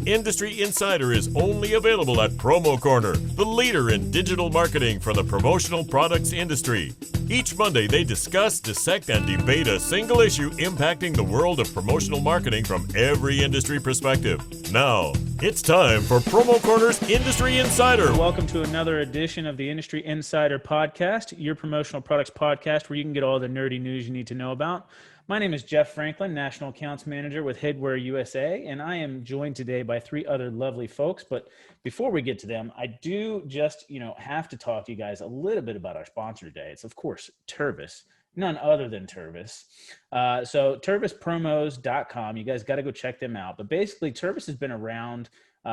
Industry Insider is only available at Promo Corner, the leader in digital marketing for the promotional products industry. Each Monday, they discuss, dissect, and debate a single issue impacting the world of promotional marketing from every industry perspective. Now, it's time for Promo Corner's Industry Insider. Welcome to another edition of the Industry Insider Podcast, your promotional products podcast where you can get all the nerdy news you need to know about. My name is Jeff Franklin, National Accounts Manager with Headwear USA, and I am joined today by three other lovely folks. But before we get to them, I do just, have to talk to you guys a little bit about our sponsor today. It's, of course, Tervis, none other than Tervis. So TervisPromos.com, you guys got to go check them out. But basically, Tervis has been around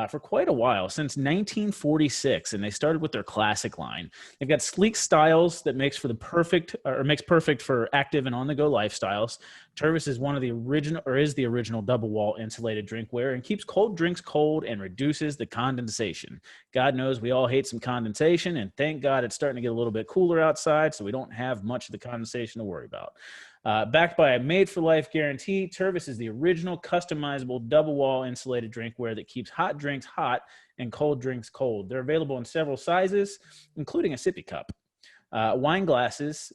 for quite a while, since 1946, and they started with their classic line. They've got sleek styles that makes perfect for active and on-the-go lifestyles. Tervis is the original double wall insulated drinkware and keeps cold drinks cold and reduces the condensation. God knows we all hate some condensation, and thank God it's starting to get a little bit cooler outside, so we don't have much of the condensation to worry about. Backed by a made-for-life guarantee, Tervis is the original customizable double-wall insulated drinkware that keeps hot drinks hot and cold drinks cold. They're available in several sizes, including a sippy cup. Wine glasses,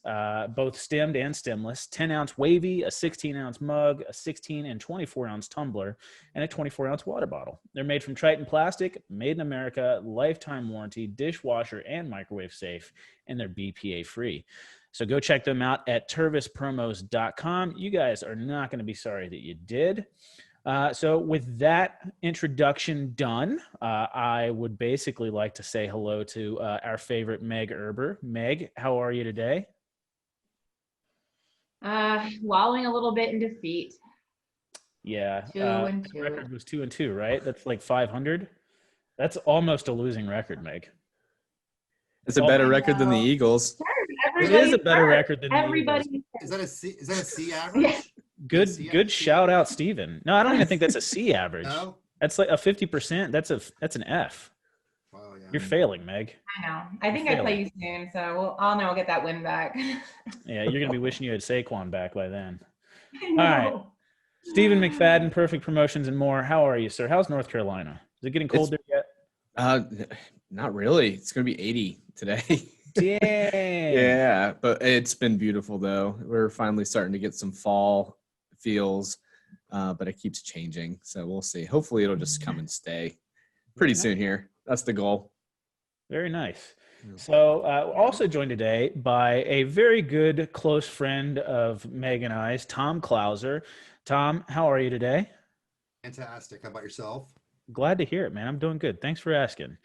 both stemmed and stemless, 10-ounce wavy, a 16-ounce mug, a 16 and 24-ounce tumbler, and a 24-ounce water bottle. They're made from Triton plastic, made in America, lifetime warranty, dishwasher and microwave safe, and they're BPA-free. So go check them out at TervisPromos.com. You guys are not going to be sorry that you did. So with that introduction done, I would basically like to say hello to our favorite Meg Erber. Meg, how are you today? Wallowing a little bit in defeat. Yeah. 2-2. The record was 2-2, right? That's like 500. That's almost a losing record, Meg. It's a better record than the Eagles. It is a better record than everybody. The Eagles. Is that a C average? Yeah. Good shout out, Steven. No, I don't even think that's a C average. No? That's like a 50%. That's an F. Wow, yeah. You're failing, Meg. I know. I think I play you soon, so I'll know I'll get that win back. Yeah, you're gonna be wishing you had Saquon back by then. I know. All right. Stephen McFadden, Perfect Promotions and more. How are you, sir? How's North Carolina? Is it getting cold there yet? Not really. It's gonna be 80 today. Dang. Yeah, but it's been beautiful though. We're finally starting to get some fall feels, but it keeps changing. So we'll see. Hopefully it'll just come and stay pretty soon here. That's the goal. Very nice. So also joined today by a very good close friend of Meg and I's, Tom Clouser. Tom, how are you today? Fantastic. How about yourself? Glad to hear it, man. I'm doing good. Thanks for asking.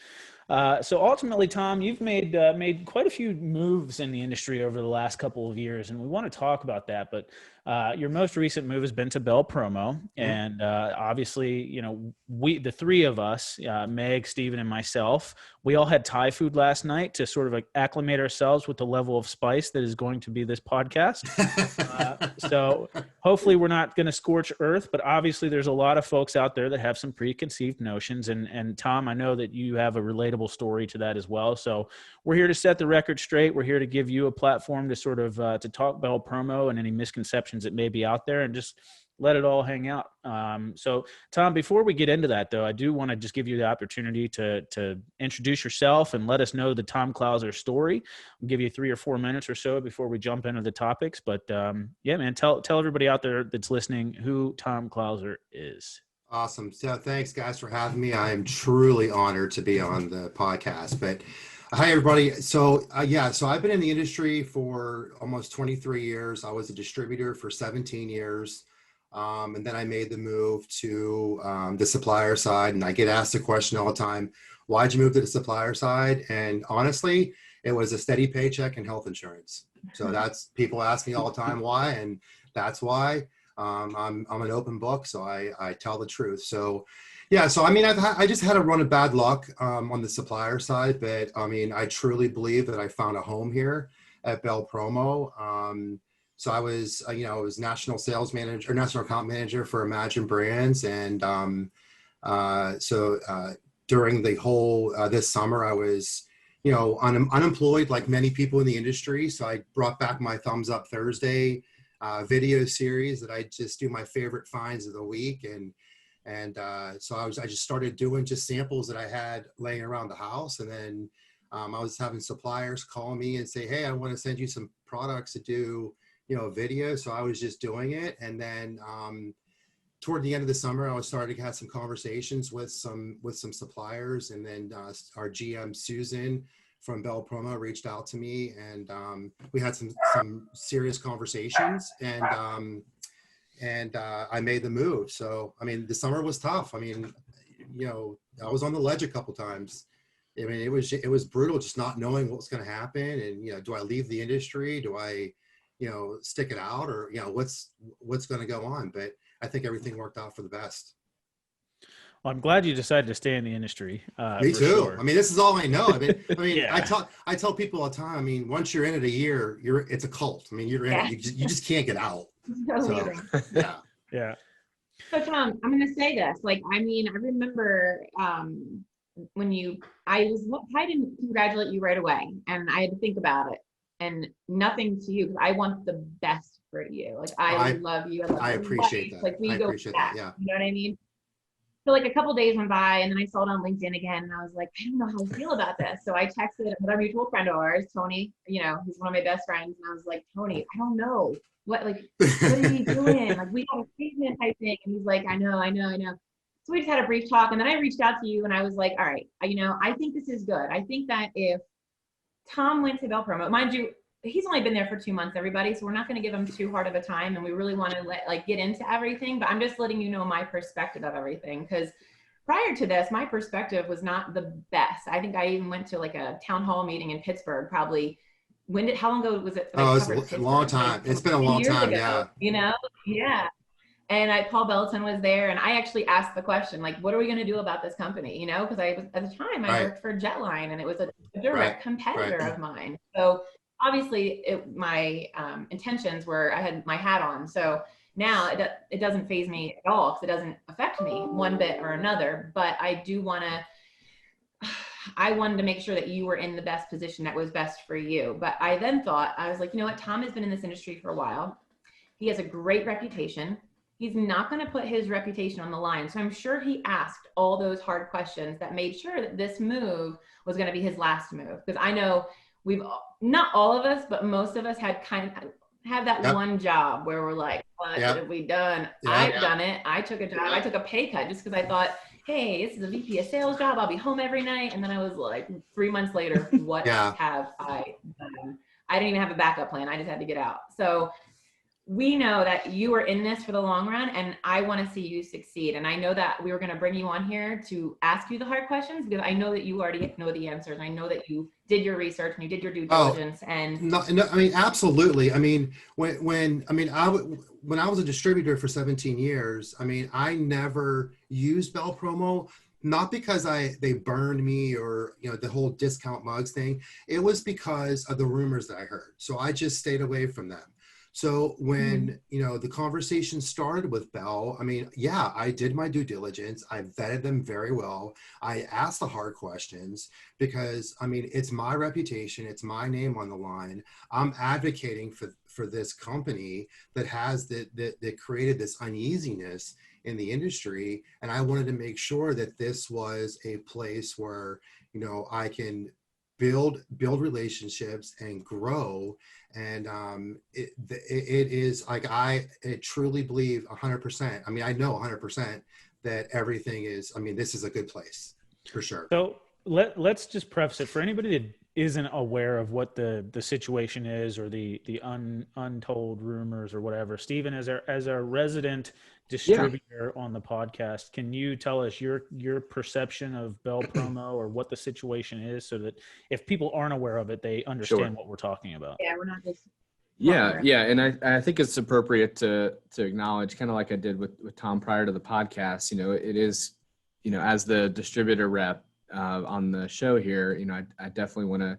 So ultimately, Tom, you've made quite a few moves in the industry over the last couple of years, and we want to talk about that. But your most recent move has been to BelPromo, and obviously, the three of us, Meg, Steven, and myself, we all had Thai food last night to sort of acclimate ourselves with the level of spice that is going to be this podcast. So hopefully we're not going to scorch earth, but obviously there's a lot of folks out there that have some preconceived notions. And Tom, I know that you have a relatable story to that as well. So we're here to set the record straight. We're here to give you a platform to sort of to talk BelPromo and any misconceptions that may be out there and just let it all hang out. So Tom, before we get into that though, I do want to just give you the opportunity to introduce yourself and let us know the Tom Clouser story. I'll give you 3 or 4 minutes or so before we jump into the topics. But yeah, man, tell everybody out there that's listening who Tom Clouser is. Awesome. So thanks guys for having me. I am truly honored to be on the podcast. But hi everybody. So so I've been in the industry for almost 23 years. I was a distributor for 17 years. And then I made the move to the supplier side, and I get asked the question all the time, why'd you move to the supplier side? And honestly, it was a steady paycheck and health insurance. So that's, people ask me all the time why, and that's why. I'm an open book, so I tell the truth. So yeah, so I mean, I just had a run of bad luck on the supplier side, but I mean, I truly believe that I found a home here at BelPromo. So I was, I was national sales manager or national account manager for Imagine Brands. And during the whole, this summer, I was, unemployed like many people in the industry. So I brought back my Thumbs Up Thursday video series that I just do my favorite finds of the week. And And so I just started doing just samples that I had laying around the house. And then I was having suppliers call me and say, hey, I want to send you some products to do, a video. So I was just doing it. And then toward the end of the summer, I was starting to have some conversations with some suppliers. And then our GM, Susan from BelPromo, reached out to me, and we had some serious conversations, and I made the move. So, I mean, the summer was tough. I mean, I was on the ledge a couple times. I mean, it was brutal just not knowing what was going to happen. And, do I leave the industry? Do I, stick it out, or, what's going to go on? But I think everything worked out for the best. Well, I'm glad you decided to stay in the industry. Me too. Sure. I mean, this is all I know. I mean, Yeah. I tell people all the time. I mean, once you're in it a year, it's a cult. I mean, you're in it. You just can't get out. So, yeah. Yeah. So Tom, I'm going to say this. Like, I mean, I remember when I didn't congratulate you right away, and I had to think about it, and nothing to you, because I want the best for you. Like, I love you. I appreciate that. Like, we go back, Yeah. you know what I mean? So like a couple days went by, and then I saw it on LinkedIn again, and I was like, I don't know how to feel about this. So I texted another mutual friend of ours, Tony, he's one of my best friends. And I was like, Tony, I don't know. What are you doing? Like, we got a statement type thing. And he's like, I know. So we just had a brief talk, and then I reached out to you, and I was like, all right, I think this is good. I think that if Tom went to BelPromo, mind you, he's only been there for 2 months, everybody. So we're not going to give him too hard of a time. And we really want to get into everything, but I'm just letting you know my perspective of everything. Cause prior to this, my perspective was not the best. I think I even went to like a town hall meeting in Pittsburgh, probably. How long ago was it? Oh, it's a long time. It's been a long time. Ago, Yeah. Yeah. And Paul Belton was there, and I actually asked the question, like, what are we going to do about this company? Because at the time I worked for Jetline, and it was a direct competitor of mine. So obviously my intentions were, I had my hat on. So now it doesn't faze me at all, because it doesn't affect me one bit or another. But I wanted to make sure that you were in the best position that was best for you. But I then thought, I was like, you know what? Tom has been in this industry for a while. He has a great reputation. He's not going to put his reputation on the line. So I'm sure he asked all those hard questions that made sure that this move was going to be his last move. Because I know not all of us, but most of us have that one job where we're like, what have we done? I've done it. I took a job. I took a pay cut just because I thought, hey, this is a VP of sales job. I'll be home every night. And then I was like, 3 months later, what have I done? I didn't even have a backup plan. I just had to get out. So we know that you are in this for the long run, and I want to see you succeed. And I know that we were going to bring you on here to ask you the hard questions, because I know that you already know the answers. I know that you did your research and you did your due diligence. No, I mean, absolutely. I mean, when I was a distributor for 17 years, I mean, I never used BelPromo, not because they burned me or, the whole discount mugs thing. It was because of the rumors that I heard. So I just stayed away from them. So when, the conversation started with Bell, I mean, I did my due diligence. I vetted them very well. I asked the hard questions because, I mean, it's my reputation. It's my name on the line. I'm advocating for this company that that created this uneasiness in the industry. And I wanted to make sure that this was a place where, I can build relationships and grow. And it is like, I truly believe 100%. I mean, I know 100% that everything is, I mean, this is a good place for sure. So let's just preface it for anybody that isn't aware of what the situation is, or the untold rumors or whatever. Stephen, as our resident distributor on the podcast, can you tell us your perception of BelPromo or what the situation is, so that if people aren't aware of it, they understand what we're talking about? Yeah, we're not just. Yeah. And I think it's appropriate to acknowledge, kind of like I did with Tom prior to the podcast, it is, as the distributor rep on the show here, I definitely want to,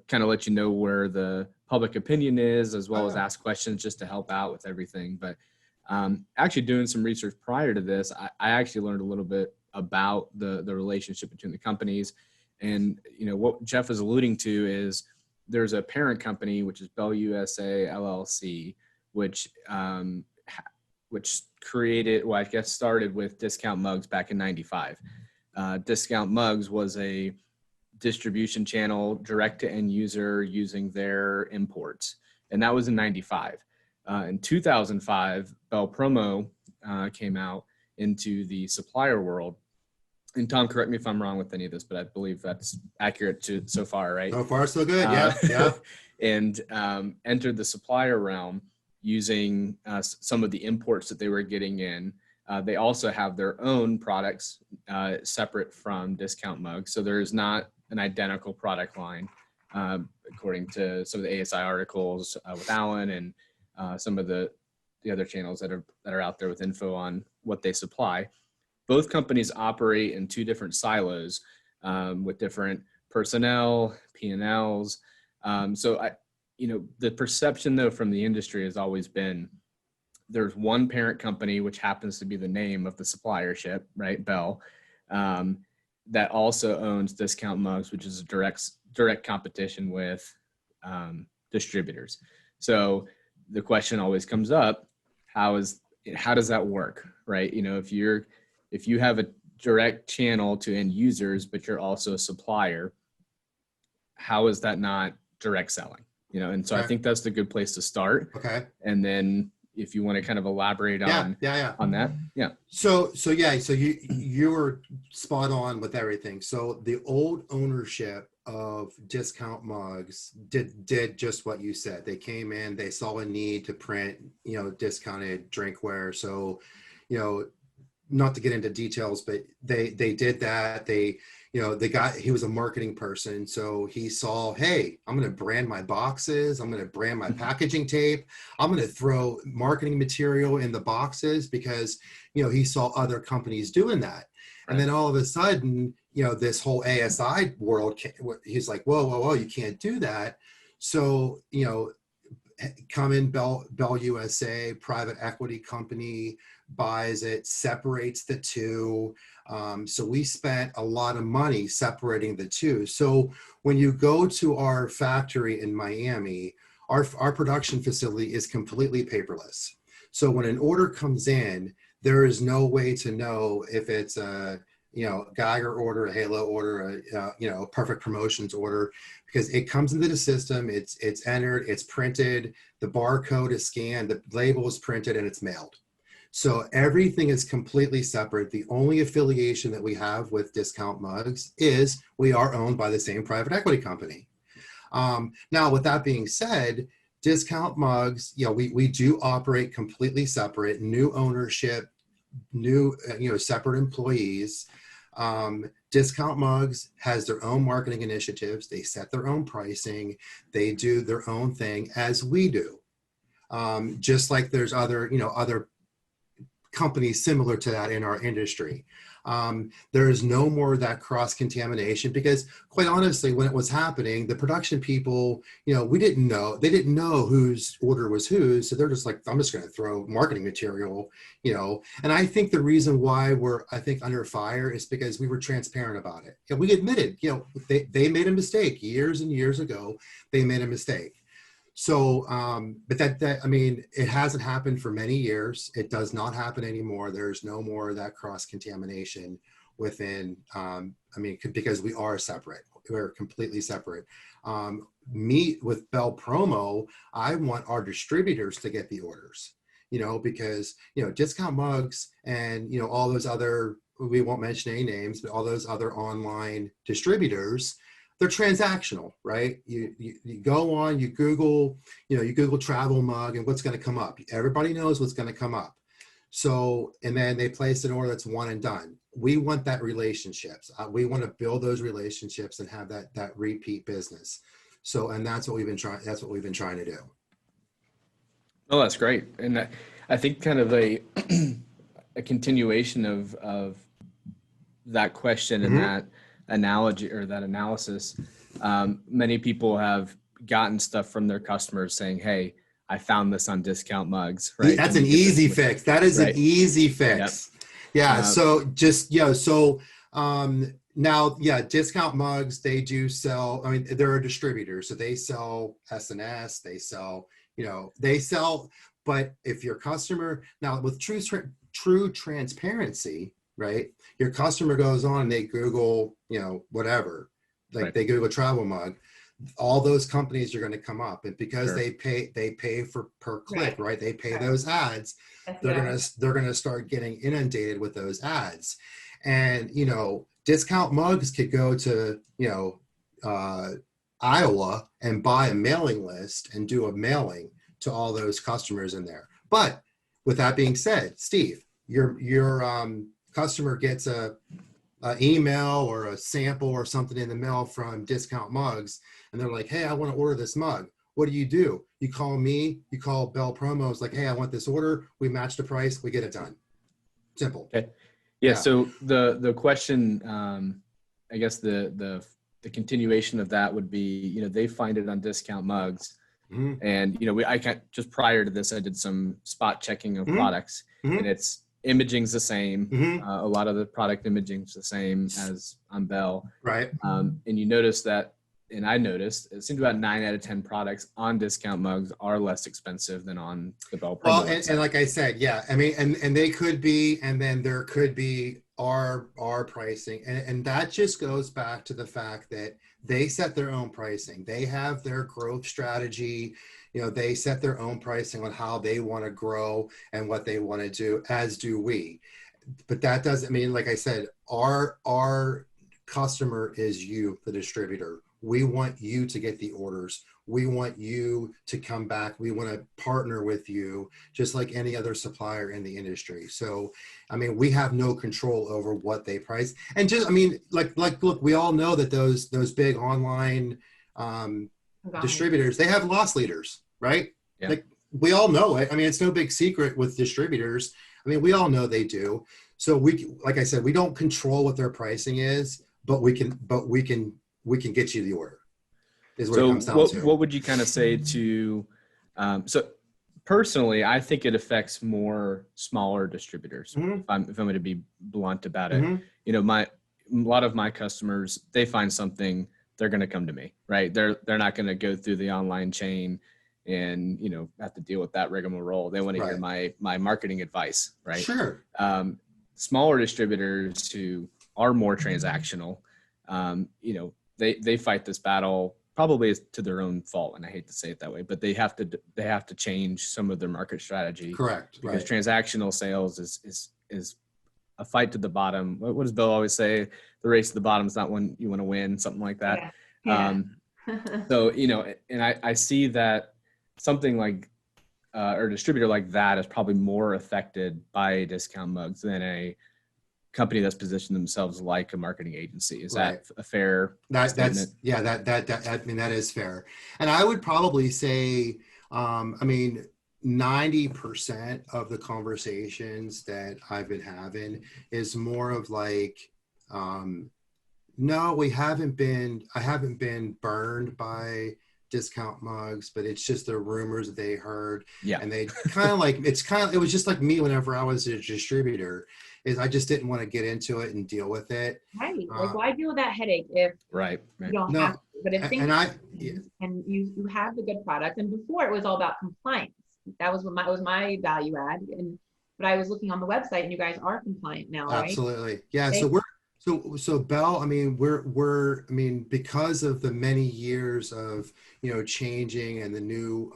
kind of let you know where the public opinion is, as well as ask questions just to help out with everything. But actually doing some research prior to this, I actually learned a little bit about the relationship between the companies. And, what Jeff was alluding to is there's a parent company, which is Bell USA LLC, which which created, well, I guess started with Discount Mugs back in 95. Discount Mugs was a distribution channel direct to end user using their imports. And that was in 95. In 2005, BelPromo came out into the supplier world. And Tom, correct me if I'm wrong with any of this, but I believe that's accurate to so far, right? So far, so good. Yeah. And entered the supplier realm using some of the imports that they were getting in. They also have their own products separate from Discount Mugs. So there is not an identical product line, according to some of the ASI articles with Alan and some of the other channels that are out there with info on what they supply. Both companies operate in two different silos with different personnel, P&Ls. So the perception though from the industry has always been there's one parent company, which happens to be the name of the suppliership, right? Bell, that also owns Discount Mugs, which is a direct competition with distributors. So the question always comes up, how does that work, right? If you have a direct channel to end users, but you're also a supplier, how is that not direct selling? And so I think that's the good place to start. Okay. And then if you want to kind of elaborate on that. Yeah. So you were spot on with everything. So the old ownership of Discount Mugs did just what you said. They came in, they saw a need to print, discounted drinkware. So, not to get into details, but they did that. He was a marketing person. So he saw, hey, I'm going to brand my boxes. I'm going to brand my packaging tape. I'm going to throw marketing material in the boxes because, he saw other companies doing that. Right. And then all of a sudden, this whole ASI world, he's like, whoa, you can't do that. So, come in Bell USA, private equity company, buys it, separates the two. So we spent a lot of money separating the two. So when you go to our factory in Miami, our production facility is completely paperless. So when an order comes in, there is no way to know if it's a Geiger order, a Halo order, a Perfect Promotions order, because it comes into the system, it's entered, it's printed, the barcode is scanned, the label is printed, and it's mailed. So everything is completely separate. The only affiliation that we have with Discount Mugs is we are owned by the same private equity company. Now, with that being said, Discount Mugs, we do operate completely separate, new ownership, new, separate employees. Discount Mugs has their own marketing initiatives. They set their own pricing. They do their own thing as we do. Just like there's other companies similar to that in our industry. There is no more of that cross-contamination because quite honestly, when it was happening, the production people, they didn't know whose order was whose. So they're just like, I'm just going to throw marketing material, and I think the reason why we're, under fire is because we were transparent about it. We admitted, they made a mistake years and years ago. They made a mistake. So, but it hasn't happened for many years. It does not happen anymore. There's no more of that cross-contamination within, because we are separate. We're completely separate. Me with BelPromo, I want our distributors to get the orders, because, Discount Mugs and, all those other, we won't mention any names, but all those other online distributors, they're transactional, right? You go on, you Google travel mug and what's going to come up. Everybody knows what's going to come up. So, and then they place an order that's one and done. We want that relationships. We want to build those relationships and have that repeat business. So, and that's what we've been trying to do. Oh, that's great. And I think kind of a continuation of that question and that analogy or that analysis, many people have gotten stuff from their customers saying, hey, I found this on Discount Mugs, right? That's an easy fix. That is an easy fix. Yep. Yeah. So just, now, Discount Mugs, they do sell, they're a distributor. So they sell SNS, they sell, But if your customer, now with true transparency, right? Your customer goes on and they Google, whatever, like Right. they Google travel mug, all those companies are going to come up, and because Sure. they pay for per click, right? They pay Right. those ads. They're SEO. going to start getting inundated with those ads. And, discount mugs could go to, Iowa and buy a mailing list and do a mailing to all those customers in there. But with that being said, Steve, your customer gets a email or a sample or something in the mail from Discount Mugs, and they're like, hey, I want to order this mug. What do? You call me, you call BelPromo. It's like, hey, I want this order. We match the price. We get it done. Simple. Okay. Yeah. So the question, I guess the continuation of that would be, they find it on Discount Mugs. Mm-hmm. And, I can't, just prior to this, I did some spot checking of products, and it's imaging's the same. A lot of the product imaging's the same as on Bell. Right. And you notice that, and I noticed it seems about 9 out of 10 products on Discount Mugs are less expensive than on the BelPromo. Well, and like I said, yeah, I mean, and they could be, and then there could be our pricing, and that just goes back to the fact that they set their own pricing. They have their growth strategy. They set their own pricing on how they want to grow and what they want to do, as do we. But that doesn't mean, like I said, our customer is you, the distributor. We want you to get the orders. We want you to come back. We want to partner with you, just like any other supplier in the industry. So, I mean, we have no control over what they price. And just, I mean, look, we all know that those big online distributors, they have loss leaders, right? Yeah. Like, we all know it. I mean, it's no big secret with distributors. I mean, we all know they do. So like I said, we don't control what their pricing is, but we can get you the order. Is what it comes down to. What would you kind of say to, so personally, I think it affects more smaller distributors. If I'm going to be blunt about it, a lot of my customers, they find something, they're going to come to me, right? They're not going to go through the online chain and, have to deal with that rigmarole. They want to hear my marketing advice, right? Sure. Smaller distributors who are more transactional, they fight this battle probably to their own fault, and I hate to say it that way, but they have to change some of their market strategy. Correct. Because transactional sales is a fight to the bottom. What does Bill always say? The race to the bottom is not one you want to win, something like that. Yeah. So, and I see that something like or a distributor like that is probably more affected by Discount Mugs than a company that's positioned themselves like a marketing agency. Is that a fair statement? That is fair. And I would probably say, 90% of the conversations that I've been having is more of like, no, I haven't been burned by Discount Mugs, but it's just the rumors that they heard. Yeah. And they it was just like me whenever I was a distributor. Is I just didn't want to get into it and deal with it. Right. Like, why deal with that headache if you don't have to? But if things and you have the good product, and before it was all about compliance. That was my value add. But I was looking on the website, and you guys are compliant now, right? Absolutely. Yeah. So Bell, we're because of the many years of changing and the new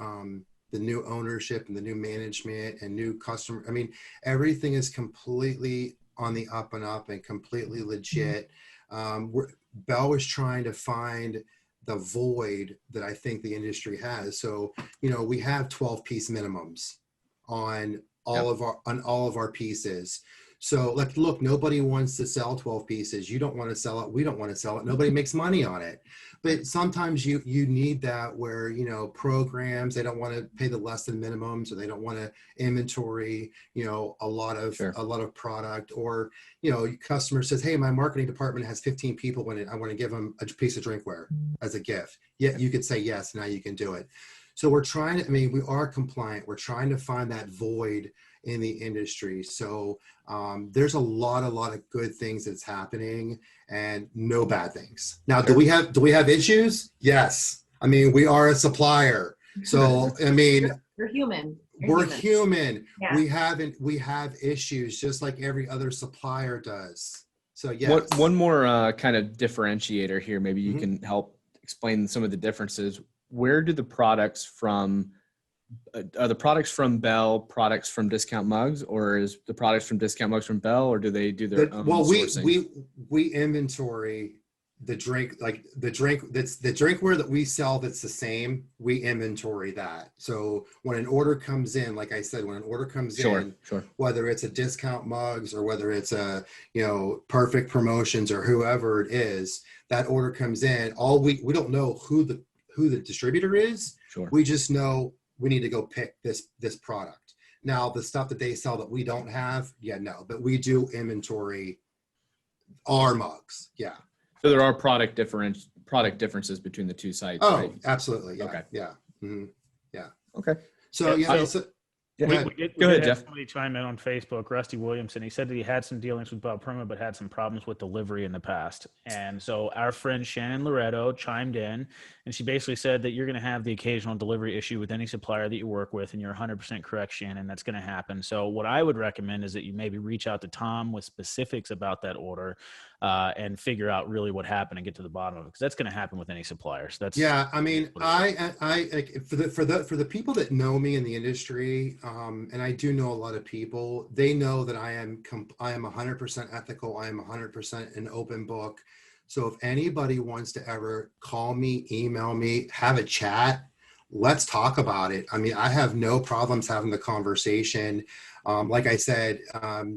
ownership and the new management and new customer. Everything is completely on the up and up and completely legit. Bell was trying to find the void that I think the industry has. So, we have 12-piece minimums on all of our pieces. So look, nobody wants to sell 12 pieces. You don't want to sell it. We don't want to sell it. Nobody makes money on it. But sometimes you need that where, programs, they don't want to pay the less than minimums, or they don't want to inventory, a lot of product, or, customer says, hey, my marketing department has 15 people in it. I want to give them a piece of drinkware as a gift. Yeah, you could say yes, now you can do it. So we're trying to, we are compliant. We're trying to find that void in the industry. So there's a lot of good things that's happening and no bad things. Now, do we have issues? Yes. We are a supplier. So, You're human. We're human. Yeah. We have issues just like every other supplier does. So yes. One more kind of differentiator here. Maybe you can help explain some of the differences. Where do the products from? Are the products from Bell products from Discount Mugs, or is the products from Discount Mugs from Bell, or do they do their own sourcing? we inventory the drink, like the drinkware that we sell that's the same. We inventory that. So when an order comes in, like I said, when an order comes in, whether it's a Discount Mugs or whether it's a Perfect Promotions or whoever it is, that order comes in. We don't know who the distributor is. Sure. We just know we need to go pick this product. Now, the stuff that they sell that we don't have, but we do inventory our mugs. Yeah. So there are product differences between the two sites. Oh, right? absolutely. Yeah. Okay. Yeah. Mm-hmm. Yeah. Okay. So Go ahead, Jeff. Somebody chime in on Facebook, Rusty Williamson. He said that he had some dealings with BelPromo, but had some problems with delivery in the past. And so our friend Shannon Loretto chimed in, and she basically said that you're going to have the occasional delivery issue with any supplier that you work with, and you're 100% correct, Shannon. That's going to happen. So what I would recommend is that you maybe reach out to Tom with specifics about that order and figure out really what happened and get to the bottom of it, because that's going to happen with any supplier. So that's I mean, I for the people that know me in the industry. And I do know a lot of people, they know that I am 100% ethical. I am 100% an open book. So if anybody wants to ever call me, email me, have a chat, let's talk about it. I mean, I have no problems having the conversation. Like I said,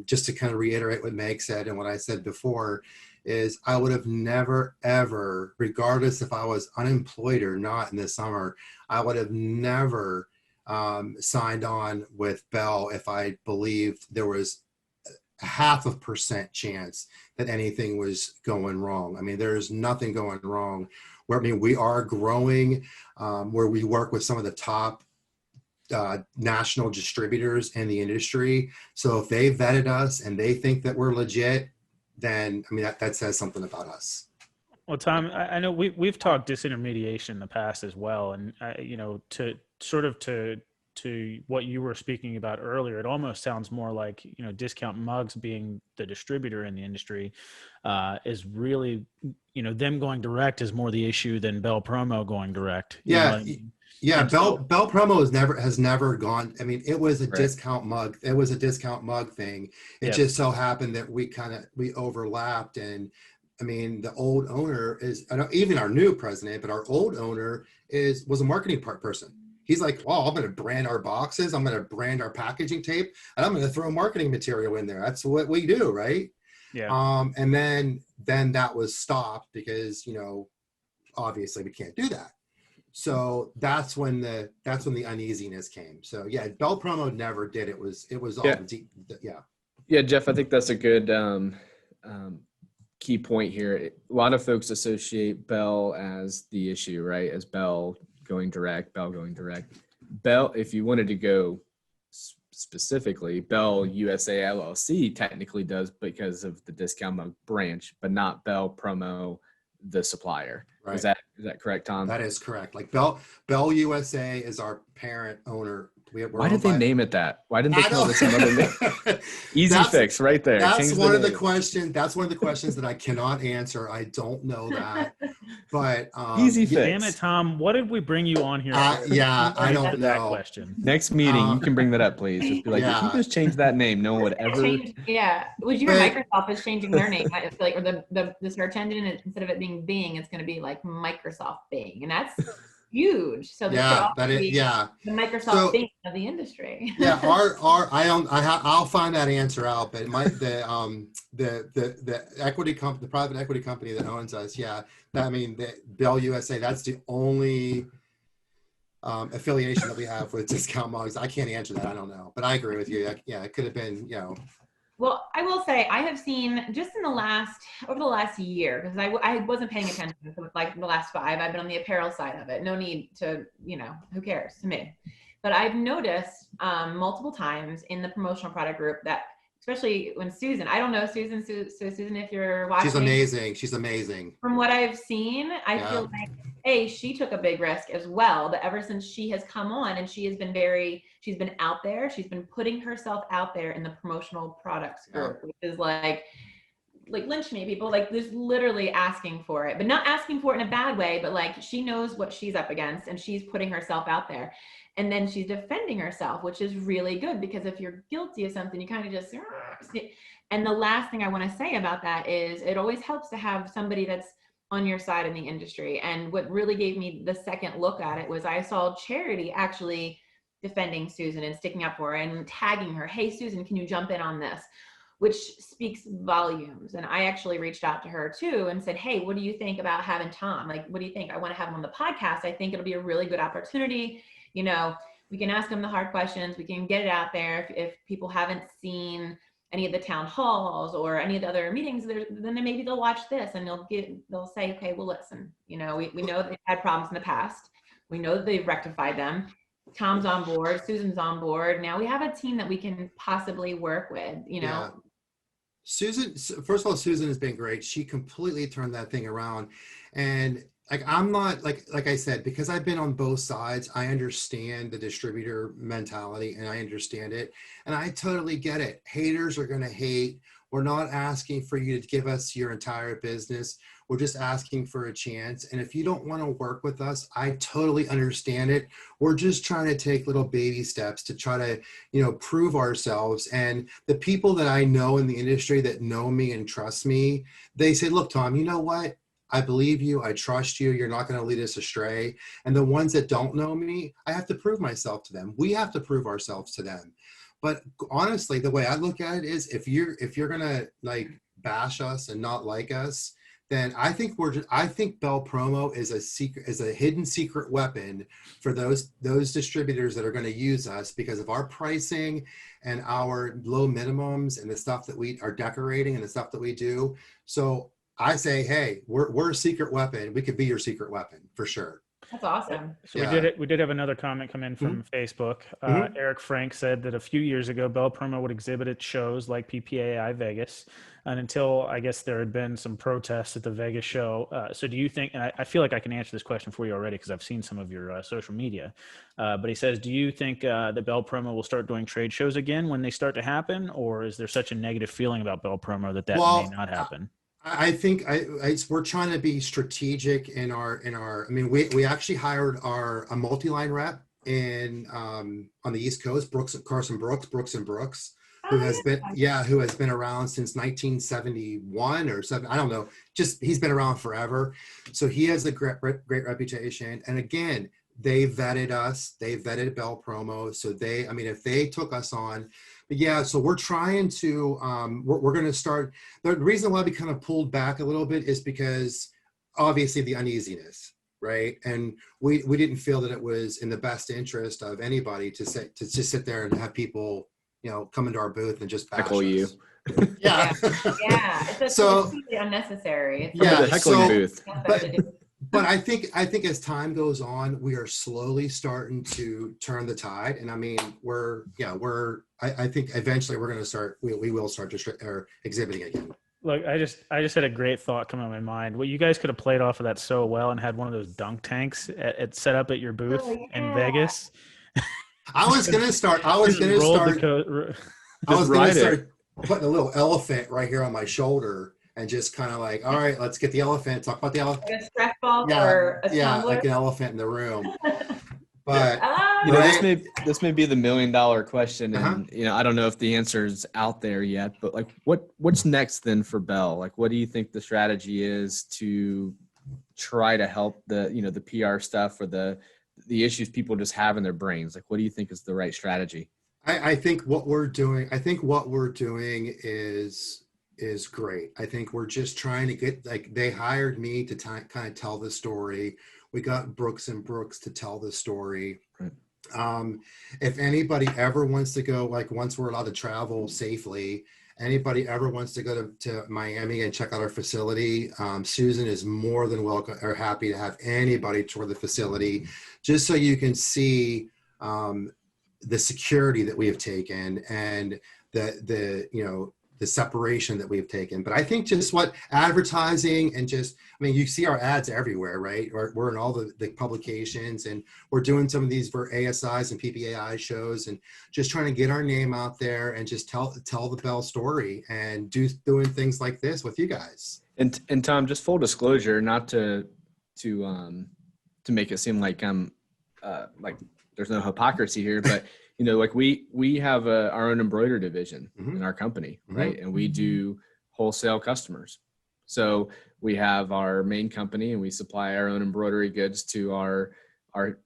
just to kind of reiterate what Meg said and what I said before, is I would have never, ever, regardless if I was unemployed or not in the summer, I would have never signed on with Bell if I believed there was a 0.5% chance that anything was going wrong. I mean, there's nothing going wrong. We are growing, where we work with some of the top national distributors in the industry. So if they vetted us and they think that we're legit, then I mean that says something about us. Well, Tom, I know we've talked disintermediation in the past as well, and to what you were speaking about earlier, it almost sounds more like Discount Mugs being the distributor in the industry is really them going direct is more the issue than BelPromo going direct. Yeah, BelPromo has never gone. I mean, it was a Discount Mug. It was a Discount Mug thing. It just so happened that we overlapped. And I mean, the old owner even our new president, but our old owner was a marketing person. He's like, well, I'm going to brand our boxes. I'm going to brand our packaging tape, and I'm going to throw marketing material in there. That's what we do, right? Yeah. And then that was stopped because obviously we can't do that. So that's when the uneasiness came. So yeah, BelPromo never did. It was all Yeah, Jeff, I think that's a good key point here. A lot of folks associate Bell as the issue, right? As Bell going direct. Bell, if you wanted to go specifically, Bell USA LLC technically does because of the Discount Mug branch, but not BelPromo, the supplier. Right. Is that correct, Tom? That is correct. Like Bell USA is our parent owner. Why did they name it that? Why didn't they call this another name? Easy fix right there. That's one of the questions. That's one of the questions that I cannot answer. I don't know that. But easy fix. Damn it, Tom! What did we bring you on here? I don't know that question. Next meeting, you can bring that up, please. Just be like, if you just change that name, no one would ever. Would you hear Microsoft is changing their name? I feel like, or the search engine, instead of it being Bing, it's going to be like Microsoft Bing, and that's huge. So the Microsoft Bing of the industry. Yeah, I'll find that answer out. But the equity company, the private equity company that owns us, the Bell USA, that's the only affiliation that we have with Discount Mugs. I can't answer that. I don't know, but I agree with you. Yeah, it could have been, Well, I will say I have seen just over the last year, because I wasn't paying attention to like the last 5, I've been on the apparel side of it. No need to, who cares to me. But I've noticed multiple times in the promotional product group that especially when Susan, I don't know Susan, so Susan, if you're watching. She's amazing. She's amazing. From what I've seen, I Yeah. feel like, she took a big risk as well, but ever since she has come on and she's been out there, she's been putting herself out there in the promotional products group, which is like lynch me, people like just literally asking for it, but not asking for it in a bad way, but like she knows what she's up against and she's putting herself out there. And then she's defending herself, which is really good, because if you're guilty of something, you kind of just, and the last thing I want to say about that is it always helps to have somebody that's on your side in the industry. And what really gave me the second look at it was I saw Charity actually defending Susan and sticking up for her and tagging her. Hey, Susan, can you jump in on this? Which speaks volumes. And I actually reached out to her too and said, hey, what do you think about having Tom? Like, what do you think? I want to have him on the podcast. I think it'll be a really good opportunity. You know, we can ask him the hard questions. We can get it out there. If people haven't seen any of the town halls or any of the other meetings, then maybe they'll watch this and they'll say, okay, well, listen, you know, we know they've had problems in the past. We know that they've rectified them. Tom's on board. Susan's on board. Now we have a team that we can possibly work with, you know. Yeah. Susan, first of all, Susan has been great. She completely turned that thing around. And like, I'm not like I said, because I've been on both sides, I understand the distributor mentality and I understand it. And I totally get it. Haters are going to hate. We're not asking for you to give us your entire business. We're just asking for a chance. And if you don't want to work with us, I totally understand it. We're just trying to take little baby steps to try to, you know, prove ourselves. And the people that I know in the industry that know me and trust me, they say, look, Tom, you know what? I believe you. I trust you. You're not going to lead us astray. And the ones that don't know me, I have to prove myself to them. We have to prove ourselves to them. But honestly, the way I look at it is if you're going to like bash us and not like us, then I think BelPromo is a hidden secret weapon for those distributors that are going to use us because of our pricing and our low minimums and the stuff that we are decorating and the stuff that we do. So I say, hey, we're a secret weapon. We could be your secret weapon for sure. That's awesome. So Yeah. we did have another comment come in from Facebook. Eric Frank said that a few years ago, BelPromo would exhibit at shows like PPAI Vegas, and until I guess there had been some protests at the Vegas show. So do you think, and I feel like I can answer this question for you already because I've seen some of your social media, but he says, do you think that BelPromo will start doing trade shows again when they start to happen, or is there such a negative feeling about BelPromo that may not happen? I think we're trying to be strategic in our. I mean, we actually hired a multi-line rep on the East Coast, Brooks and Brooks, who has been around since 1971 or 7. I don't know. Just he's been around forever, so he has a great reputation. And again, they vetted us. They vetted BelPromo. So if they took us on. But yeah, so we're trying to, we're going to start. The reason why we kind of pulled back a little bit is because obviously the uneasiness, right? And we didn't feel that it was in the best interest of anybody to just sit there and have people, you know, come into our booth and just bash heckle you. Yeah. Yeah. It's completely unnecessary. The heckling booth. But I think as time goes on, we are slowly starting to turn the tide. And I mean, I think eventually we're going to start, we will start exhibiting again. Look, I just had a great thought come in my mind. Well, you guys could have played off of that so well and had one of those dunk tanks set up at your booth in Vegas. I was going to start putting a little elephant right here on my shoulder. And just kind of like, all right, let's get the elephant. Talk about the elephant. Like a stress ball or a tumbler? Like an elephant in the room. But you know, this may be the $1 million question, and you know, I don't know if the answer is out there yet. But like, what's next then for Bell? Like, what do you think the strategy is to try to help the PR stuff or the issues people just have in their brains? Like, what do you think is the right strategy? I think what we're doing is great. I think we're just trying to get, like, they hired me to kind of tell the story. We got Brooks and Brooks to tell the story. Right. If anybody ever wants to go, like once we're allowed to travel safely, anybody ever wants to go to Miami and check out our facility, Susan is more than welcome or happy to have anybody tour the facility, just so you can see the security that we have taken and the separation that we've taken. But I think just what advertising and just, I mean, you see our ads everywhere, right? We're in all the publications, and we're doing some of these for ASIs and PPAI shows, and just trying to get our name out there and just tell the Bell story and doing things like this with you guys. And Tom, just full disclosure, not to make it seem like I'm like there's no hypocrisy here, but like we have our own embroidery division in our company, right? And we do wholesale customers. So we have our main company and we supply our own embroidery goods to our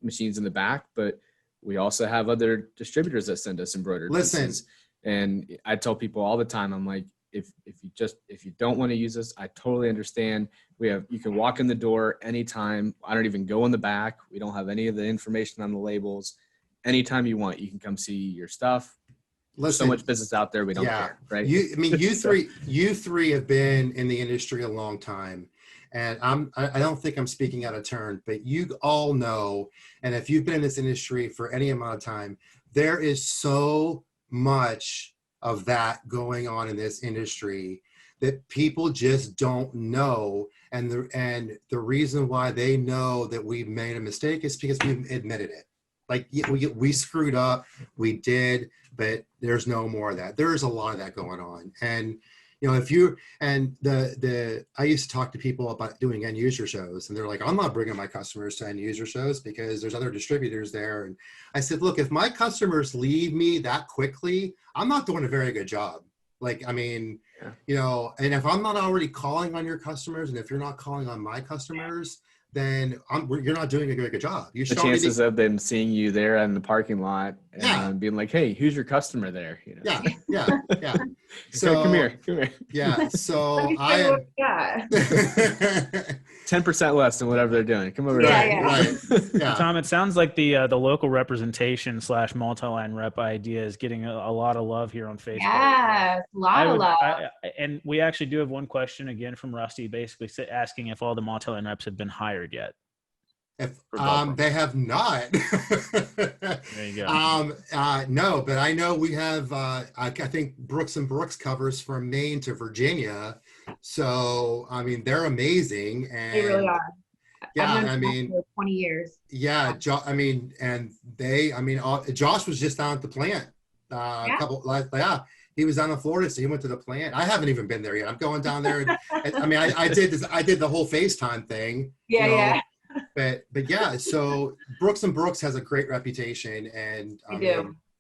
machines in the back, but we also have other distributors that send us embroidered pieces. And I tell people all the time, I'm like, if you don't want to use us, I totally understand. You can walk in the door anytime. I don't even go in the back. We don't have any of the information on the labels. Anytime you want, you can come see your stuff. Listen, so much business out there, we don't care, right? You three have been in the industry a long time, and I don't think I'm speaking out of turn, but you all know, and if you've been in this industry for any amount of time, there is so much of that going on in this industry that people just don't know. And the reason why they know that we made a mistake is because we admitted it. Like we screwed up, we did, but there's no more of that. There is a lot of that going on. And I used to talk to people about doing end user shows, and they're like, I'm not bringing my customers to end user shows because there's other distributors there. And I said, look, if my customers leave me that quickly, I'm not doing a very good job. Like, I mean, and if I'm not already calling on your customers, and if you're not calling on my customers, then you're not doing a very good job. You the chances of them seeing you there in the parking lot and being like, hey, who's your customer there? Yeah. So come here. Yeah. So I am 10% less than whatever they're doing. Come over here. Right. Yeah. Tom, it sounds like the local representation / multi-line rep idea is getting a lot of love here on Facebook. Yes, a lot of love. And we actually do have one question again from Rusty, basically asking if all the multi-line reps have been hired yet. If they have not. There you go. No, but I know we have. I think Brooks and Brooks covers from Maine to Virginia. So I mean, they're amazing, and they really are. Yeah, I've known for 20 years. Yeah, Josh was just down at the plant. He was down in Florida, so he went to the plant. I haven't even been there yet. I'm going down there. And, I did the whole FaceTime thing. Yeah. But yeah, so Brooks and Brooks has a great reputation, and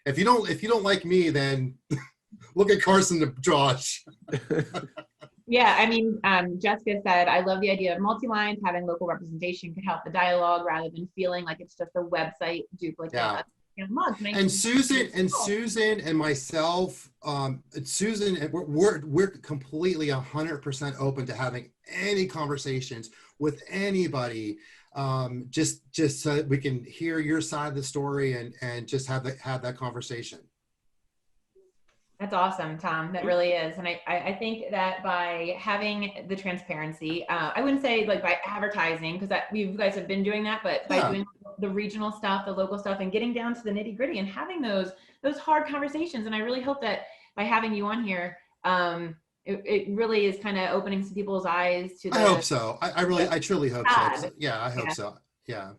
if you don't like me, then look at Carson and Josh. Yeah, I mean, Jessica said, I love the idea of multi-lines. Having local representation could help the dialogue rather than feeling like it's just a website duplicate. Yeah. Mugs. And Susan and myself, Susan, we're completely 100% open to having any conversations with anybody, just so that we can hear your side of the story and just have that conversation. That's awesome, Tom. That really is. And I think that by having the transparency, I wouldn't say like by advertising, because you guys have been doing that, but by doing the regional stuff, the local stuff, and getting down to the nitty gritty and having those hard conversations. And I really hope that by having you on here, it really is kind of opening some people's eyes to the— I hope so. I truly hope so. Yeah, I hope so. Yeah.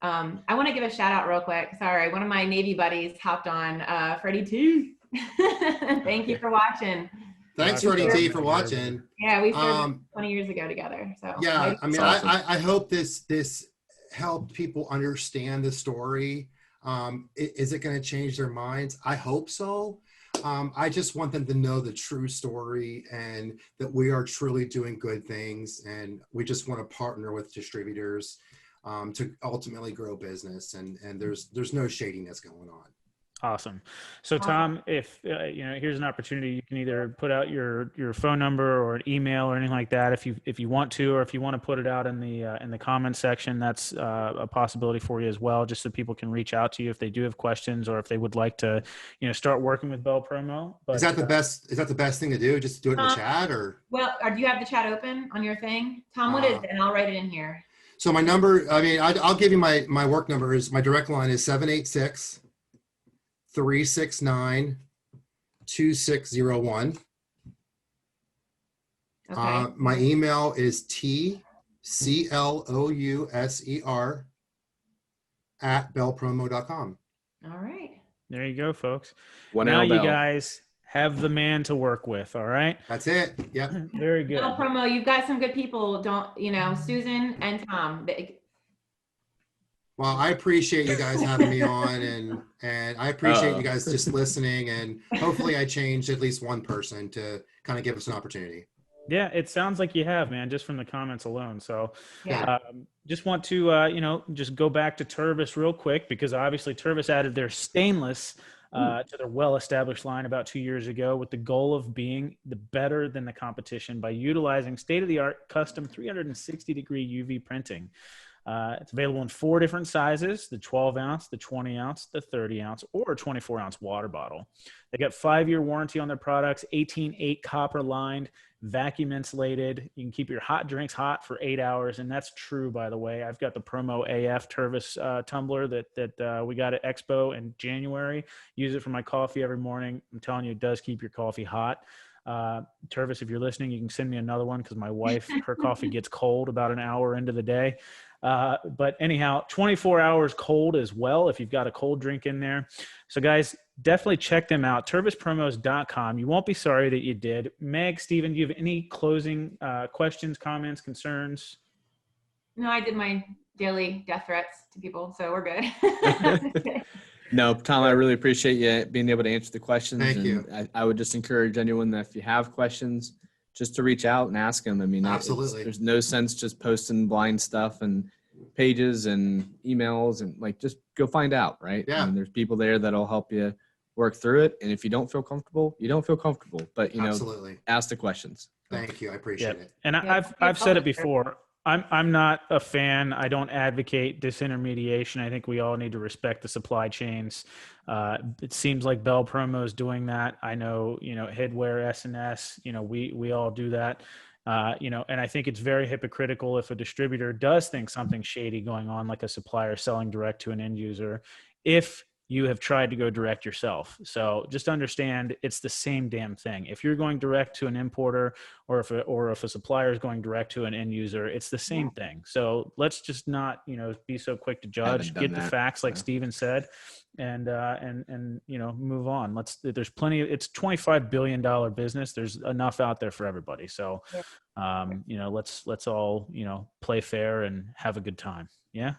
I want to give a shout out real quick. Sorry. One of my Navy buddies hopped on, Freddie T. Thank you for watching. Thanks, Freddie T, for watching. Yeah, we served 20 years ago together. So yeah, I mean, awesome. I hope this helped people understand the story. Is it going to change their minds? I hope so. I just want them to know the true story and that we are truly doing good things, and we just want to partner with distributors to ultimately grow business. And there's no shadiness going on. Awesome. So Tom, if here's an opportunity, you can either put out your phone number or an email or anything like that if you want to, or if you want to put it out in the comments section, that's a possibility for you as well, just so people can reach out to you if they do have questions or if they would like to start working with BelPromo. But is that the best thing to do? Just do it in the chat, or do you have the chat open on your thing, Tom? What is it? And I'll write it in here. So my number, I'll give you my work number. Is my direct line is 786-369-2885. 2601. Okay. My email is tclouser@belpromo.com. All right. There you go, folks. One Now L you Bell. guys have the man to work with. All right. That's it. Yep. Very good. BelPromo, you've got some good people. Don't, Susan and Tom. Well, I appreciate you guys having me on, and I appreciate you guys just listening, and hopefully I changed at least one person to kind of give us an opportunity. Yeah, it sounds like you have, man, just from the comments alone. So Yeah. just want to, just go back to Tervis real quick, because obviously Tervis added their stainless to their well-established line about 2 years ago, with the goal of being the better than the competition by utilizing state-of-the-art custom 360-degree UV printing. It's available in 4 different sizes: the 12 ounce, the 20 ounce, the 30 ounce, or 24 ounce water bottle. They got 5-year warranty on their products, 18-8 copper lined, vacuum insulated. You can keep your hot drinks hot for 8 hours. And that's true, by the way. I've got the Promo AF Tervis tumbler that we got at Expo in January. Use it for my coffee every morning. I'm telling you, it does keep your coffee hot. Tervis, if you're listening, you can send me another one, because my wife, her coffee gets cold about an hour into the day. But anyhow, 24 hours cold as well if you've got a cold drink in there. So guys, definitely check them out. TervisPromos.com. You won't be sorry that you did. Meg, Steven, do you have any closing questions, comments, concerns? No, I did my daily death threats to people, so we're good. No, Tom, I really appreciate you being able to answer the questions. Thank you. I would just encourage anyone that if you have questions, just to reach out and ask them. I mean, Absolutely. there's no sense just posting blind stuff and pages and emails, and just go find out, right? Yeah. I mean, there's people there that'll help you work through it. And if you don't feel comfortable, you don't feel comfortable, but Absolutely. ask the questions. Thank you. I appreciate it. And I've said it before. I'm not a fan. I don't advocate disintermediation. I think we all need to respect the supply chains. It seems like BelPromo is doing that. I know, Headwear, SNS, we all do that. And I think it's very hypocritical if a distributor does think something shady going on, like a supplier selling direct to an end user, if you have tried to go direct yourself. So just understand, it's the same damn thing. If you're going direct to an importer, or if a supplier is going direct to an end user, it's the same thing. So let's just not, be so quick to judge, get the facts, like Steven said, and move on. There's plenty of, it's $25 billion business. There's enough out there for everybody. So, let's all, play fair and have a good time. Yeah.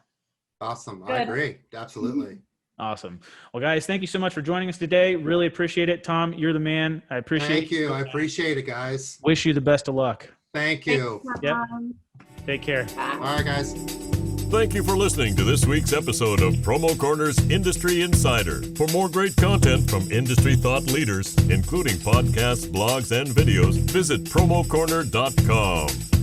Awesome. Good. I agree. Absolutely. Awesome. Well, guys, thank you so much for joining us today. Really appreciate it. Tom, you're the man. I appreciate it. Thank you. I appreciate it, guys. Wish you the best of luck. Thank you. Yep. Take care. All right, guys. Thank you for listening to this week's episode of Promo Corner's Industry Insider. For more great content from industry thought leaders, including podcasts, blogs, and videos, visit promocorner.com.